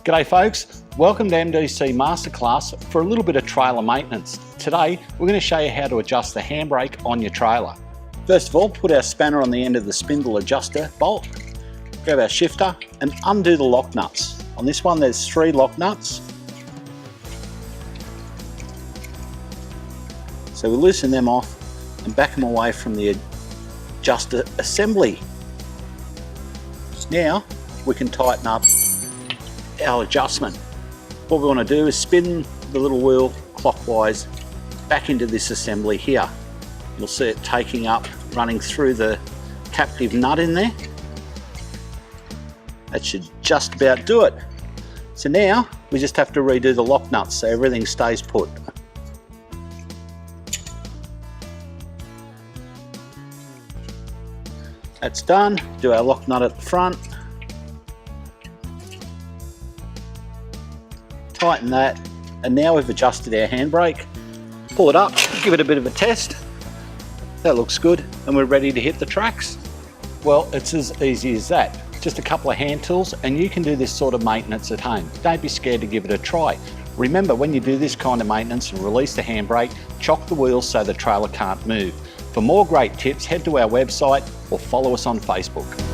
G'day folks, welcome to MDC Masterclass for a little bit of trailer maintenance. Today we're going to show you how to adjust the handbrake on your trailer. First of all, put our spanner on the end of the spindle adjuster bolt, grab our shifter and undo the lock nuts. On this one there's 3 lock nuts. So we loosen them off and back them away from the adjuster assembly. Now we can tighten up our adjustment. What we want to do is spin the little wheel clockwise back into this assembly here. You'll see it taking up, running through the captive nut in there. That should just about do it. So now we just have to redo the lock nuts so everything stays put. That's done. Do our lock nut at the front. Tighten that, and now we've adjusted our handbrake. Pull it up, give it a bit of a test. That looks good, and we're ready to hit the tracks. Well, it's as easy as that. Just a couple of hand tools, and you can do this sort of maintenance at home. Don't be scared to give it a try. Remember, when you do this kind of maintenance and release the handbrake, chock the wheels so the trailer can't move. For more great tips, head to our website or follow us on Facebook.